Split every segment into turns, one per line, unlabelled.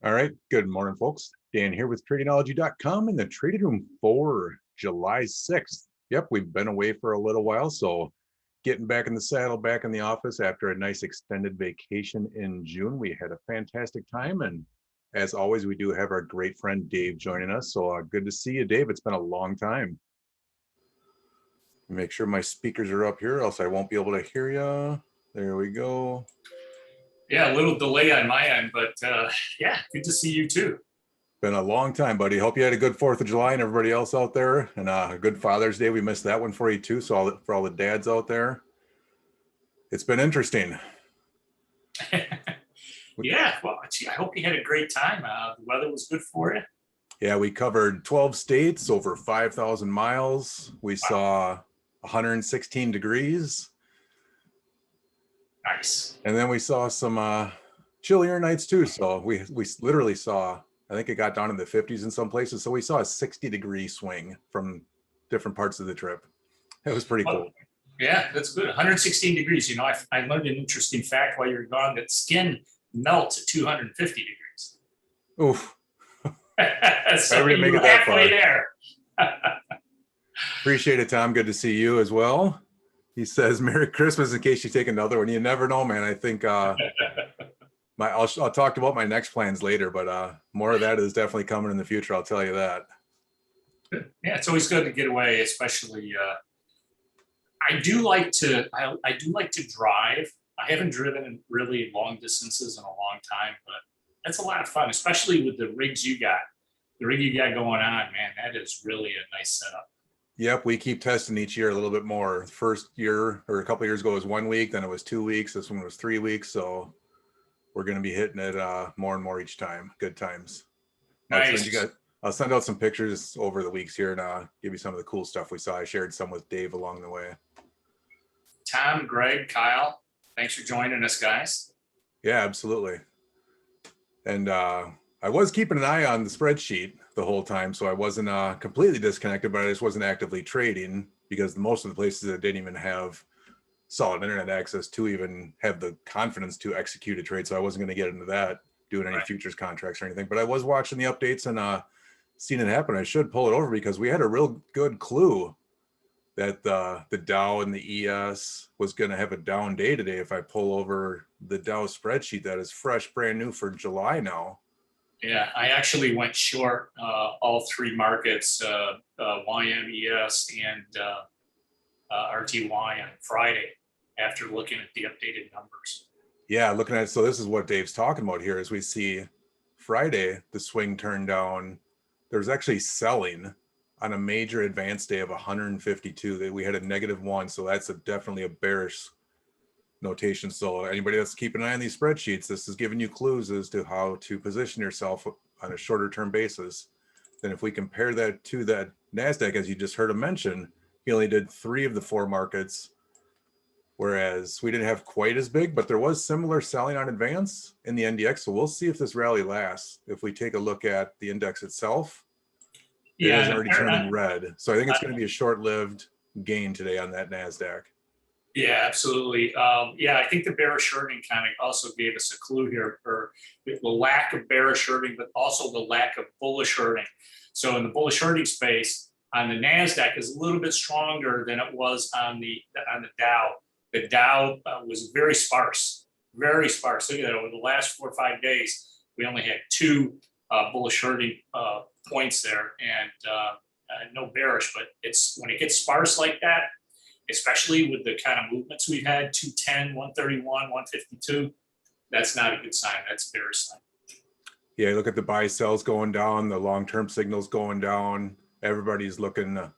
All right. Good morning, folks. Dan here with tradingology.com in the trading room for July 6th. Yep, we've been away for a little while, so getting back in the saddle, back in the office after a nice extended vacation in June. We had a fantastic time, and as always, we do have our great friend Dave joining us. So good to see you, Dave. It's been a long time. Make sure my speakers are up here, else I won't be able to hear you. There we go.
Yeah, a little delay on my end, but yeah, good to see you too.
Been a long time, buddy. Hope you had a good 4th of July and everybody else out there, and a good Father's Day. We missed that one for you too. So for all the dads out there, it's been interesting.
Yeah, well, gee, I hope you had a great time. The weather was good for you.
Yeah, we covered 12 states, over 5,000 miles. We saw 116 degrees.
Nice.
And then we saw some chillier nights too. So we literally saw, I think it got down in the 50s in some places. So we saw a 60-degree swing from different parts of the trip. It was pretty cool.
Yeah, that's good. 116 degrees. You know, I learned an interesting fact while you were gone that skin melts at 250 degrees.
Oof.
So we make it that halfway far. There.
Appreciate it, Tom. Good to see you as well. He says, "Merry Christmas," in case you take another one. You never know, man. I think I'll talk about my next plans later, but more of that is definitely coming in the future. I'll tell you that.
Yeah, it's always good to get away, especially. I do like to drive. I haven't driven really long distances in a long time, but that's a lot of fun, especially with the rigs you got. The rig you got going on, man, that is really a nice setup.
Yep, we keep testing each year a little bit more. First year or a couple of years ago was 1 week, then it was 2 weeks. This one was 3 weeks, so we're going to be hitting it more and more each time. Good times.
Nice.
I'll send out some pictures over the weeks here and give you some of the cool stuff we saw. I shared some with Dave along the way.
Tom, Greg, Kyle, thanks for joining us, guys.
Yeah, absolutely. And I was keeping an eye on the spreadsheet the whole time, so I wasn't completely disconnected, but I just wasn't actively trading because most of the places that didn't even have solid internet access to even have the confidence to execute a trade. So I wasn't going to get into that, doing any futures contracts or anything, but I was watching the updates and seeing it happen. I should pull it over because we had a real good clue that the Dow and the ES was going to have a down day today. If I pull over the Dow spreadsheet, that is fresh, brand new for July now.
Yeah, I actually went short all three markets, YM, ES, and RTY on Friday after looking at the updated numbers.
Yeah, looking at it. So this is what Dave's talking about here. As we see Friday, the swing turned down. There's actually selling on a major advance day of 152. That we had a -1, so that's definitely a bearish notation. So anybody that's keeping an eye on these spreadsheets, this is giving you clues as to how to position yourself on a shorter term basis. Then if we compare that to that NASDAQ, as you just heard him mention, he only did 3 of the 4 markets, whereas we didn't have quite as big, but there was similar selling on advance in the NDX. So we'll see if this rally lasts. If we take a look at the index itself, it has already turned in red. So I think it's going to be a short-lived gain today on that NASDAQ.
Yeah, absolutely. Yeah, I think the bearish shorting kind of also gave us a clue here for the lack of bearish shorting, but also the lack of bullish shorting. So in the bullish shorting space, on the NASDAQ is a little bit stronger than it was on the Dow. The Dow was very sparse, very sparse. Look at that, over the last 4 or 5 days, we only had 2 bullish shorting points there, and no bearish. But it's when it gets sparse like that, especially with the kind of movements we've had, 210, 131, 152, that's not a good sign. That's a bearish sign.
Yeah, look at the buy sells going down, the long-term signals going down. Everybody's looking, the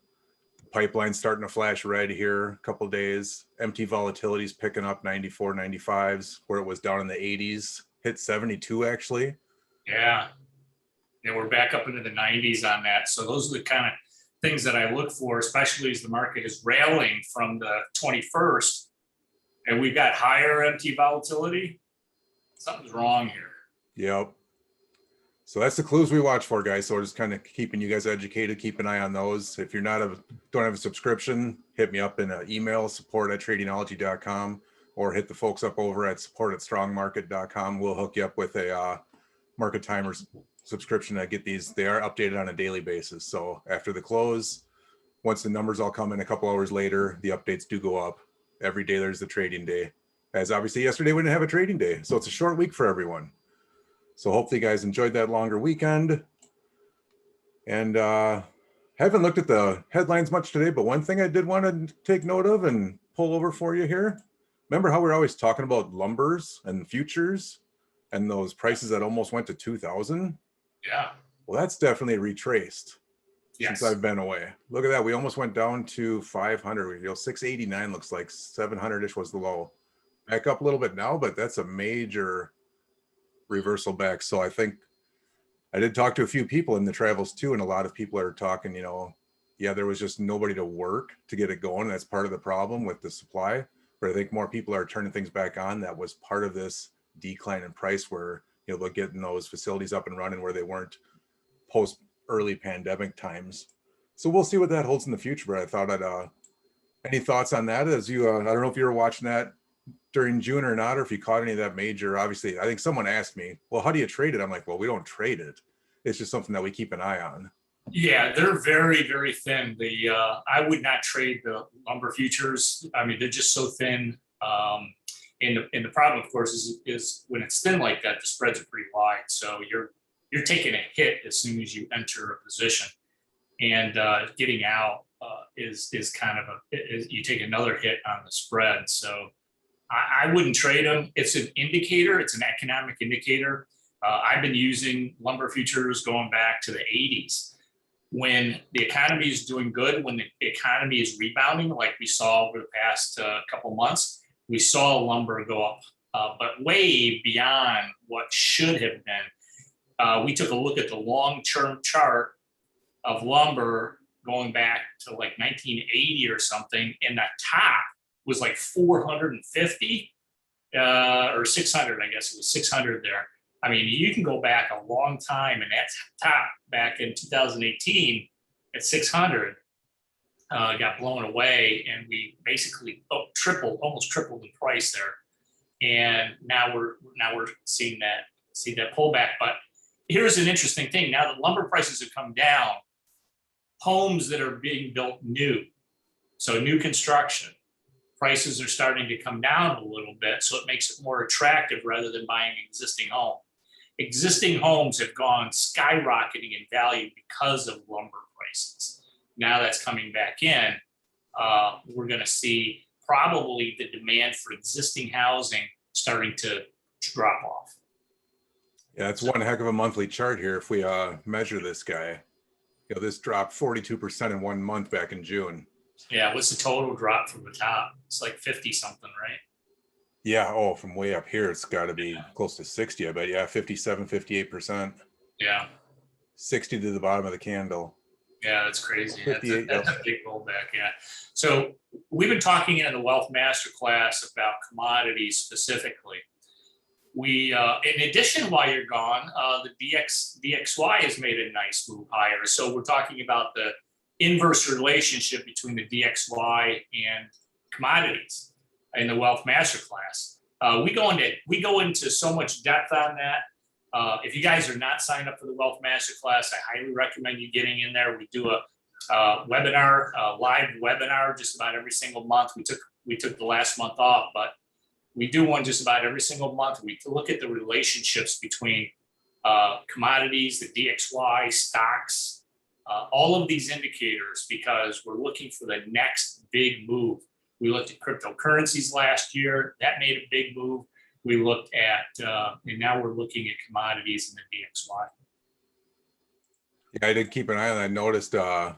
pipeline's starting to flash red here a couple of days. MT volatility's picking up 94, 95s, where it was down in the 80s, hit 72 actually.
Yeah. And we're back up into the 90s on that. So those are the kind of things that I look for, especially as the market is railing from the 21st and we've got higher MT volatility. Something's wrong here.
Yep. So that's the clues we watch for, guys. So we're just kind of keeping you guys educated. Keep an eye on those. If you're don't have a subscription, hit me up in an email, support@tradingology.com, or hit the folks up over at support@strongmarket.com. We'll hook you up with a Market Timers subscription. I get these, they are updated on a daily basis. So after the close, once the numbers all come in a couple hours later, the updates do go up. Every day there's the trading day. As obviously yesterday we didn't have a trading day. So it's a short week for everyone. So hopefully you guys enjoyed that longer weekend. And haven't looked at the headlines much today, but one thing I did want to take note of and pull over for you here. Remember how we're always talking about lumbers and futures and those prices that almost went to 2,000?
Yeah.
Well, that's definitely retraced
Yes.
since I've been away. Look at that. We almost went down to 500. 689 looks like 700-ish was the low. Back up a little bit now, but that's a major reversal back. So I think I did talk to a few people in the travels too, and a lot of people are talking, yeah, there was just nobody to work to get it going. That's part of the problem with the supply. But I think more people are turning things back on. That was part of this decline in price where, they're getting those facilities up and running where they weren't post early pandemic times. So we'll see what that holds in the future. But I thought any thoughts on that as you, I don't know if you were watching that during June or not, or if you caught any of that major. Obviously, I think someone asked me, well, how do you trade it? I'm like, well, we don't trade it. It's just something that we keep an eye on.
Yeah, they're very, very thin. I would not trade the lumber futures. I mean, they're just so thin. And the problem, of course, is when it's thin like that, the spreads are pretty wide. So you're taking a hit as soon as you enter a position, and getting out is kind of you take another hit on the spread. So I wouldn't trade them. It's an indicator. It's an economic indicator. I've been using lumber futures going back to the 80s. When the economy is doing good, when the economy is rebounding, like we saw over the past couple months, we saw lumber go up, but way beyond what should have been. We took a look at the long-term chart of lumber going back to like 1980 or something, and the top was like 450 or 600, I guess it was 600 there. I mean, you can go back a long time, and that top back in 2018 at 600 got blown away, and we basically almost tripled in price there. And now we're seeing that pullback. But here's an interesting thing: now that lumber prices have come down, homes that are being built new, so new construction, prices are starting to come down a little bit, so it makes it more attractive rather than buying an existing home. Existing homes have gone skyrocketing in value because of lumber prices. Now that's coming back in. We're going to see probably the demand for existing housing starting to drop off.
Yeah, it's one heck of a monthly chart here. If we measure this guy, this dropped 42% in 1 month back in June.
Yeah, what's the total drop from the top? It's like 50 something, right?
Yeah. Oh, from way up here, it's got to be close to 60, I bet. Yeah, 57, 58%.
Yeah.
60 to the bottom of the candle.
Yeah, that's crazy.
58,
that's a big rollback. Yeah. So we've been talking in the Wealth Masterclass about commodities specifically. We, in addition, while you're gone, the DXY has made a nice move higher. So we're talking about the inverse relationship between the DXY and commodities in the Wealth Masterclass. We go into so much depth on that. If you guys are not signed up for the Wealth Masterclass, I highly recommend you getting in there. We do a webinar, a live webinar, just about every single month. We took the last month off, but we do one just about every single month. We look at the relationships between commodities, the DXY, stocks, all of these indicators, because we're looking for the next big move. We looked at cryptocurrencies last year. That made a big move. We looked at, and now we're looking at commodities in the DXY.
Yeah, I did keep an eye on that. I noticed it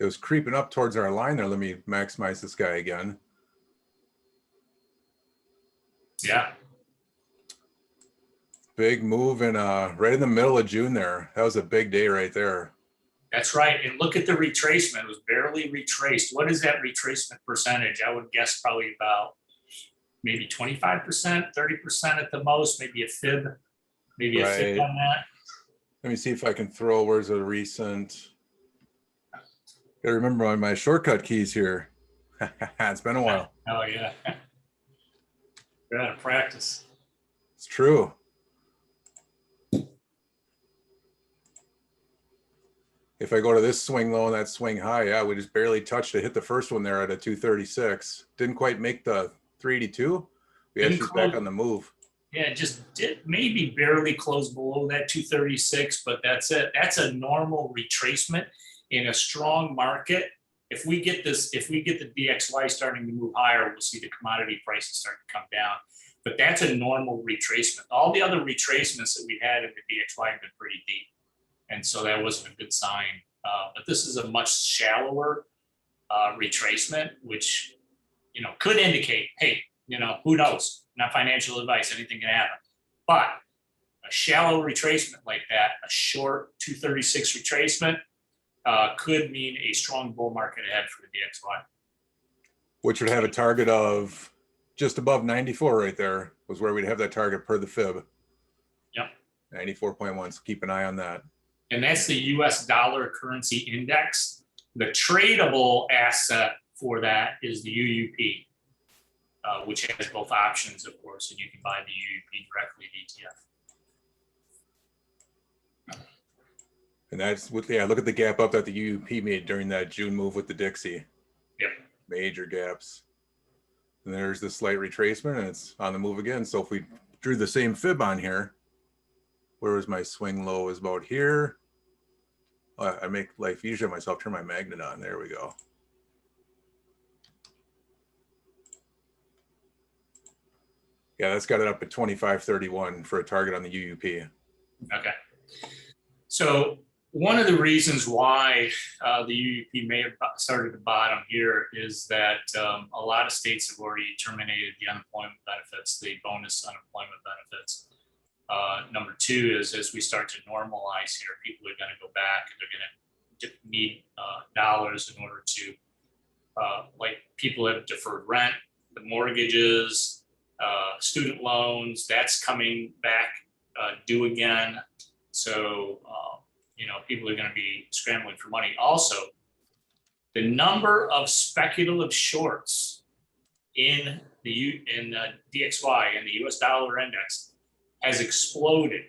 was creeping up towards our line there. Let me maximize this guy again.
Yeah.
Big move in right in the middle of June there. That was a big day right there.
That's right. And look at the retracement. It was barely retraced. What is that retracement percentage? I would guess probably about maybe 25%, 30% at the most, maybe a fib, maybe a fib on that.
Let me see if I can throw, where's a recent, gotta remember my shortcut keys here. It's been a while.
Oh yeah. We're out of practice.
It's true. If I go to this swing low and that swing high, yeah, we just barely touched it. Hit the first one there at a 236. Didn't quite make the 382. Yeah,
Didn't
she's back
close.
on the move.
Yeah, just did maybe barely close below that 236, but that's it. That's a normal retracement in a strong market. If we get the DXY starting to move higher, we'll see the commodity prices start to come down. But that's a normal retracement. All the other retracements that we had in the DXY have been pretty deep, and so that wasn't a good sign. But this is a much shallower retracement, which could indicate, hey, who knows? Not financial advice, anything can happen. But a shallow retracement like that, a short 236 retracement, could mean a strong bull market ahead for the DXY.
Which would have a target of just above 94 right there, was where we'd have that target per the fib.
Yep.
94.1, so keep an eye on that.
And that's the US dollar currency index. The tradable asset for that is the UUP. Which has both options, of course, and you can buy the UUP directly at ETF.
And that's what, yeah, look at the gap up that the UUP made during that June move with the Dixie.
Yep.
Major gaps. And there's the slight retracement, and it's on the move again. So if we drew the same fib on here, where was my swing low? Is about here. I make life easier myself, turn my magnet on. There we go. Yeah, that's got it up at 25.31 for a target on the UUP.
Okay. So one of the reasons why the UUP may have started to bottom here is that a lot of states have already terminated the unemployment benefits, the bonus unemployment benefits. Number two is, as we start to normalize here, people are going to go back and they're going to need dollars in order to, like people have deferred rent, the mortgages, student loans, that's coming back due again. So, people are going to be scrambling for money. Also, the number of speculative shorts in the DXY and the US dollar index has exploded.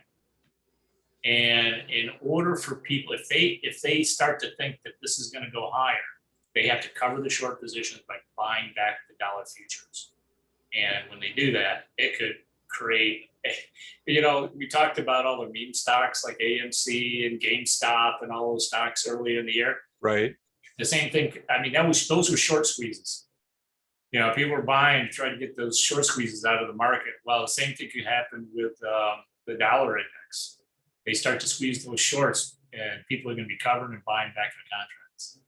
And in order for people, if they start to think that this is going to go higher, they have to cover the short positions by buying back the dollar futures. And when they do that, it could create, we talked about all the meme stocks like AMC and GameStop and all those stocks early in the year.
Right.
The same thing. I mean, those were short squeezes. People were buying to try to get those short squeezes out of the market. Well, the same thing could happen with the dollar index. They start to squeeze those shorts, and people are going to be covering and buying back their contracts.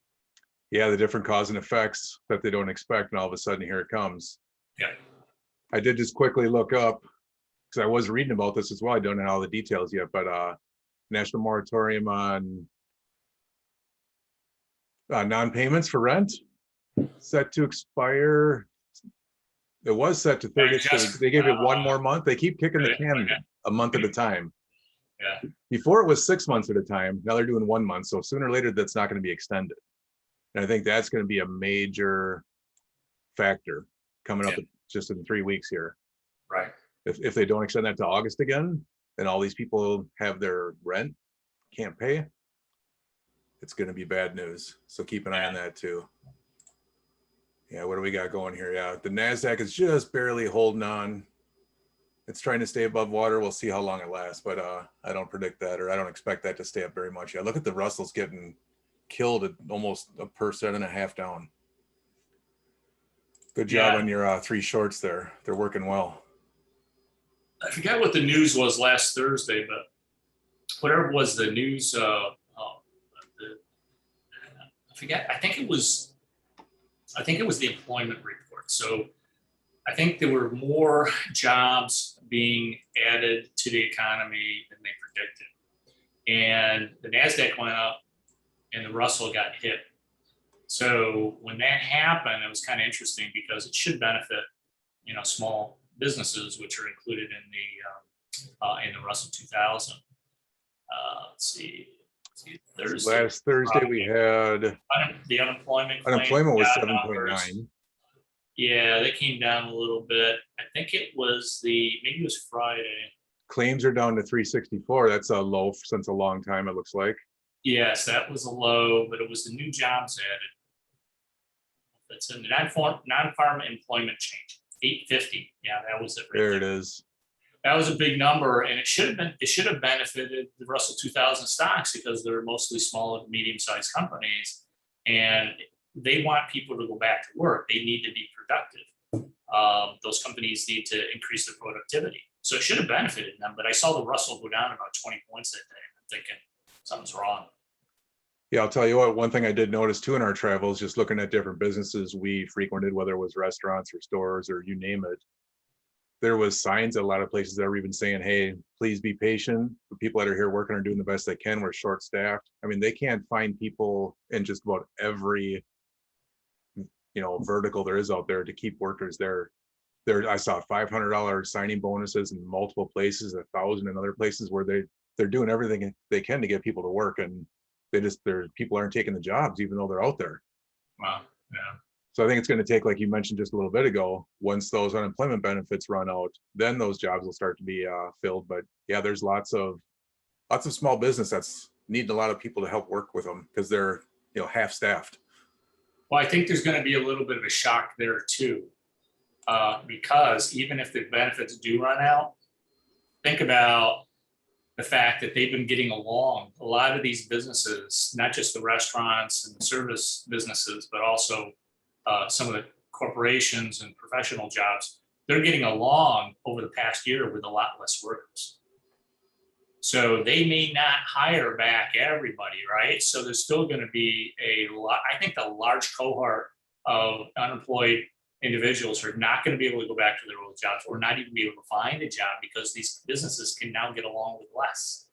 Yeah, the different cause and effects that they don't expect, and all of a sudden here it comes.
Yeah.
I did just quickly look up, because I was reading about this as well. I don't know all the details yet, but national moratorium on non-payments for rent set to expire. It was set to 30. They gave it one more month. They keep kicking the can a month at a time.
Yeah.
Before it was 6 months at a time. Now they're doing 1 month. So sooner or later, that's not going to be extended. And I think that's going to be a major factor coming up just in 3 weeks here.
Right.
If they don't extend that to August again, and all these people have their rent, can't pay, it's going to be bad news. So keep an eye on that too. Yeah, what do we got going here? Yeah, the NASDAQ is just barely holding on. It's trying to stay above water. We'll see how long it lasts, but I don't predict that, or I don't expect that to stay up very much. Yeah, look at the Russell's getting killed at almost 1.5% down. Good job on your 3 shorts there. They're working well.
I forgot what the news was last Thursday, but whatever was the news, I forget. I think it was the employment report. So I think there were more jobs being added to the economy than they predicted. And the NASDAQ went up and the Russell got hit. So when that happened, it was kind of interesting because it should benefit, small businesses, which are included in the Russell 2000. Let's see. Thursday.
Last Thursday we had
the unemployment.
Unemployment was 7.9.
Yeah, they came down a little bit. I think it was maybe it was Friday.
Claims are down to 364. That's a low since a long time, it looks like.
Yes, that was a low, but it was the new jobs added. That's in the non-farm employment change, 850. Yeah, that was it right
There
there.
it is.
That was a big number, and it should have benefited the Russell 2000 stocks because they're mostly small and medium-sized companies, and they want people to go back to work. They need to be productive. Those companies need to increase their productivity, so it should have benefited them. But I saw the Russell go down about 20 points that day. I'm thinking something's wrong.
Yeah, I'll tell you what, one thing I did notice too in our travels, just looking at different businesses we frequented, whether it was restaurants or stores or you name it, there was signs at a lot of places that were even saying, hey, please be patient. The people that are here working are doing the best they can. We're short staffed. I mean, they can't find people in just about every, vertical there is out there to keep workers there. I saw $500 signing bonuses in multiple places, 1,000 in other places where they're doing everything they can to get people to work, and their people aren't taking the jobs even though they're out there.
Wow. Yeah.
So I think it's going to take, like you mentioned just a little bit ago, once those unemployment benefits run out, then those jobs will start to be filled. But yeah, there's lots of small business that's needing a lot of people to help work with them because they're half staffed.
Well, I think there's going to be a little bit of a shock there too, because even if the benefits do run out, think about the fact that they've been getting along. A lot of these businesses, not just the restaurants and the service businesses, but also some of the corporations and professional jobs, they're getting along over the past year with a lot less workers. So they may not hire back everybody, right? So there's still going to be a lot. I think the large cohort of unemployed individuals are not going to be able to go back to their old jobs or not even be able to find a job because these businesses can now get along with less.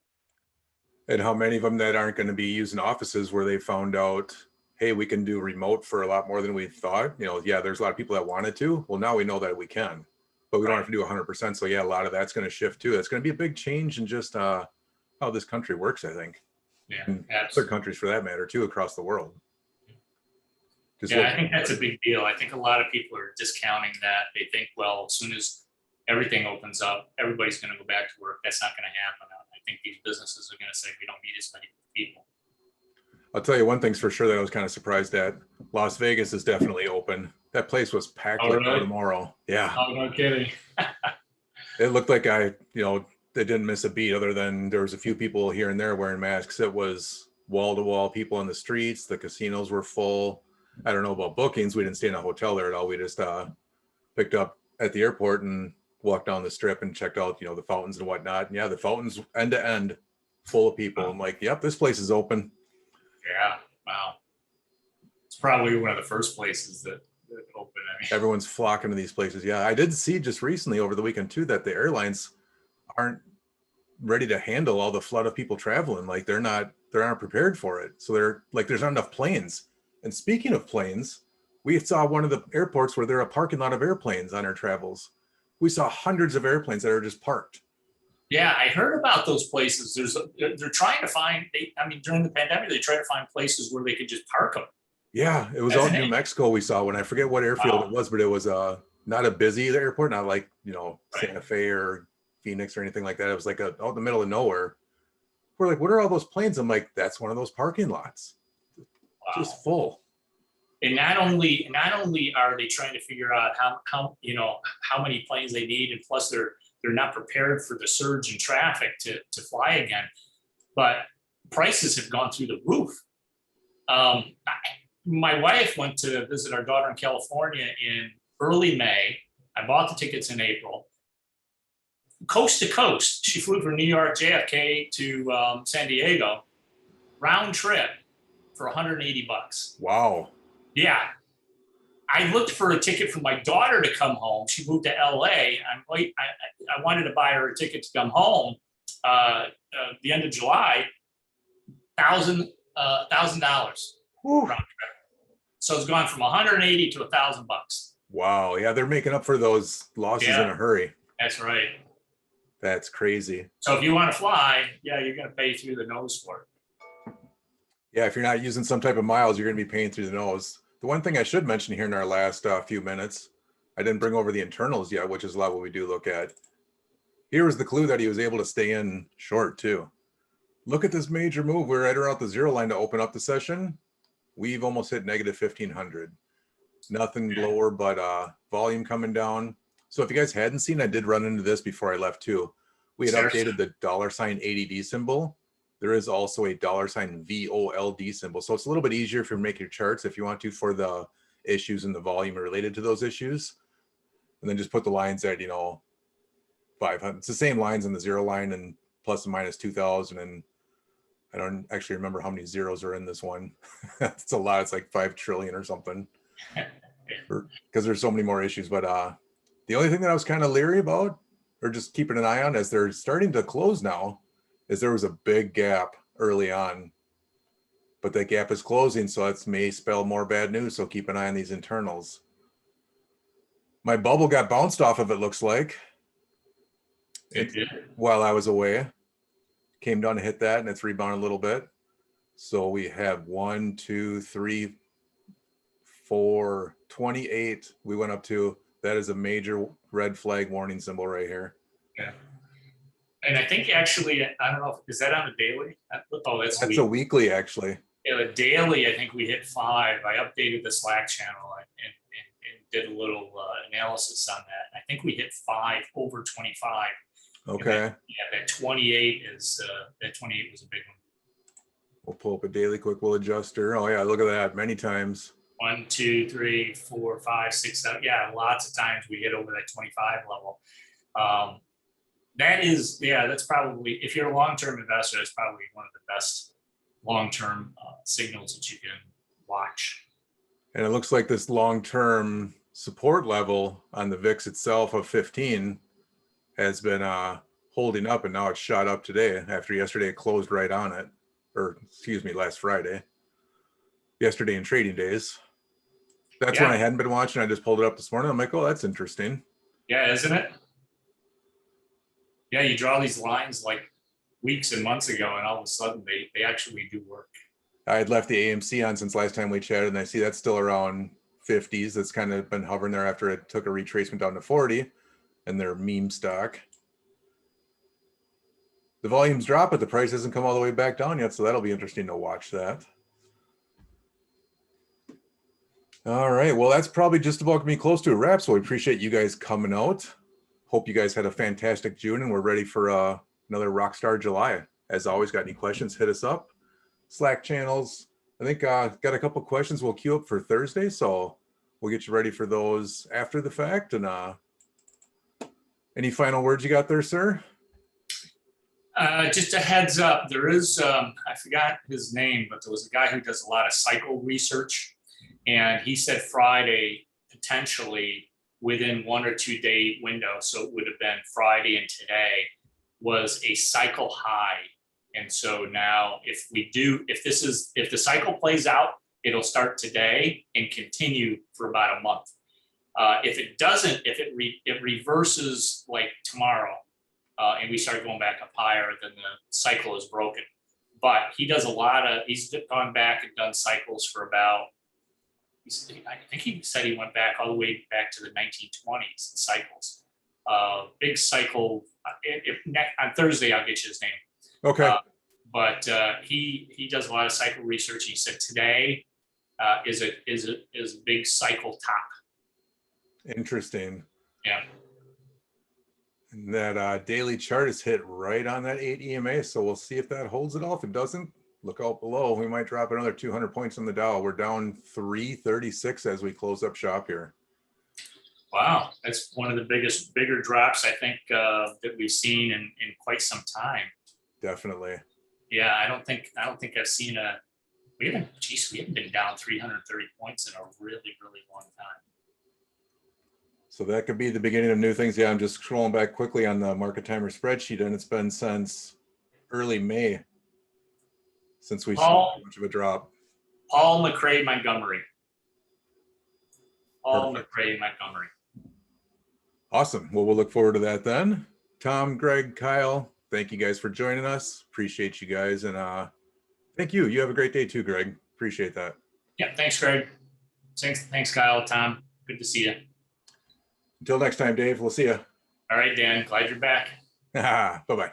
And how many of them that aren't going to be using offices where they found out, hey, we can do remote for a lot more than we thought. Yeah, there's a lot of people that wanted to. Well, now we know that we can, but we don't have to do 100%. So yeah, a lot of that's going to shift too. It's going to be a big change in just how this country works, I think.
Yeah,
and
absolutely.
other countries for that matter too, across the world.
Yeah, I think that's a big deal. I think a lot of people are discounting that. They think, well, as soon as everything opens up, everybody's going to go back to work. That's not going to happen. I think these businesses are going to say we don't need as many people.
I'll tell you one thing's for sure that I was kind of surprised at. Las Vegas is definitely open. That place was packed like no tomorrow. Yeah.
Oh, no kidding.
It looked like they didn't miss a beat other than there was a few people here and there wearing masks. It was wall to wall people in the streets. The casinos were full. I don't know about bookings. We didn't stay in a hotel there at all. We just picked up at the airport and walked down the strip and checked out, the fountains and whatnot. And yeah, the fountains end to end full of people. I'm like, yep, this place is open.
Yeah, wow. It's probably one of the first places that open. I mean,
everyone's flocking to these places. Yeah, I did see just recently over the weekend too that the airlines aren't ready to handle all the flood of people traveling. Like they aren't prepared for it. So they're like, there's not enough planes. And speaking of planes, we saw one of the airports where there are a parking lot of airplanes on our travels. We saw hundreds of airplanes that are just parked.
Yeah, I heard about those places. They're trying to find. During the pandemic, they tried to find places where they could just park them.
Yeah, it was out in New Mexico. We saw one. I forget what airfield it was, but it was not a busy airport, not like Santa Fe or Phoenix or anything like that. It was like out in the middle of nowhere. We're like, what are all those planes? I'm like, that's one of those parking lots. Wow. Just full.
And not only are they trying to figure out how many planes they need, and plus they're not prepared for the surge in traffic to fly again, but prices have gone through the roof. My wife went to visit our daughter in California in early May. I bought the tickets in April. Coast to coast, she flew from New York JFK to San Diego, round trip for $180.
Wow.
Yeah. I looked for a ticket for my daughter to come home. She moved to LA. I wanted to buy her a ticket to come home the end of July, $1,000. So it's gone from 180 to $1,000.
Wow. Yeah, they're making up for those losses in a hurry.
That's right.
That's crazy.
So if you want to fly, yeah, you're going to pay through the nose for it.
Yeah, if you're not using some type of miles, you're going to be paying through the nose. The one thing I should mention here in our last few minutes, I didn't bring over the internals yet, which is a lot what we do look at. Here was the clue that he was able to stay in short too. Look at this major move. We're right around the zero line to open up the session. We've almost hit negative 1500. Nothing lower but volume coming down. So if you guys hadn't seen, I did run into this before I left too. We had updated the $ ADD symbol. There is also a $ VOLD symbol. So it's a little bit easier if you make your charts if you want to for the issues and the volume related to those issues. And then just put the lines at, 500. It's the same lines on the zero line and plus and minus 2000. And I don't actually remember how many zeros are in this one. It's a lot. It's like 5 trillion or something. Because there's so many more issues. But the only thing that I was kind of leery about, or just keeping an eye on as they're starting to close now, is there was a big gap early on. But that gap is closing, so that may spell more bad news. So keep an eye on these internals. My bubble got bounced off of it, looks like. While I was away. Came down to hit that, and it's rebounded a little bit. So we have 1, 2, 3, 4, 28. We went up to. That is a major red flag warning symbol right here.
Yeah. And I think actually, I don't know, is that on a daily? Oh, that's
a weekly actually.
Yeah, the daily, I think we hit 5. I updated the Slack channel and did a little analysis on that. I think we hit 5 over 25.
Okay.
That 28 is that 28 was a big one.
We'll pull up a daily quick. We'll adjust her. Oh yeah, look at that. Many times.
1, 2, 3, 4, 5, 6, 7. Yeah, lots of times we hit over that 25 level. That is, that's probably, if you're a long-term investor, that's probably one of the best long-term signals that you can watch.
And it looks like this long-term support level on the VIX itself of 15 has been holding up, and now it's shot up today after yesterday it closed right on it, or excuse me, last Friday. Yesterday in trading days. That's when I hadn't been watching. I just pulled it up this morning. I'm like, oh, that's interesting.
Yeah, isn't it? Yeah, you draw these lines like weeks and months ago, and all of a sudden they actually do work.
I had left the AMC on since last time we chatted, and I see that's still around 50s. That's kind of been hovering there after it took a retracement down to 40, and their meme stock. The volumes drop, but the price hasn't come all the way back down yet, so that'll be interesting to watch that. All right, well, that's probably just about to be close to a wrap, so we appreciate you guys coming out. Hope you guys had a fantastic June, and we're ready for another Rockstar July. As always, got any questions, hit us up. Slack channels. I think got a couple questions we'll queue up for Thursday, so we'll get you ready for those after the fact. And any final words you got there, sir?
Just a heads up, there is, I forgot his name, but there was a guy who does a lot of cycle research. And he said Friday, potentially within 1 or 2 day window, so it would have been Friday and today, was a cycle high. And so now if the cycle plays out, it'll start today and continue for about a month. If it doesn't, if it reverses like tomorrow, and we start going back up higher, then the cycle is broken. But he does he's gone back and done cycles for about, I think he said he went back all the way back to the 1920s cycles. Big cycle. On Thursday, I'll get you his name.
Okay.
But he does a lot of cycle research. He said today is a big cycle top.
Interesting.
Yeah.
And that daily chart is hit right on that 8 EMA. So we'll see if that holds it all. If it doesn't, look out below. We might drop another 200 points on the Dow. We're down 336 as we close up shop here. Wow, that's one of the bigger drops I think that we've seen in quite some time. Definitely. Yeah, I don't think I've seen we haven't been down 330 points in a really, really long time. So that could be the beginning of new things. Yeah, I'm just scrolling back quickly on the market timer spreadsheet, and it's been since early May since we saw much of a drop. Paul McCrae Montgomery. Awesome. Well, we'll look forward to that then. Tom, Greg, Kyle, thank you guys for joining us. Appreciate you guys. And thank you. You have a great day too, Greg. Appreciate that. Yeah, thanks, Greg. Thanks, Kyle, Tom. Good to see you. Until next time, Dave. We'll see you. All right, Dan. Glad you're back. Bye-bye.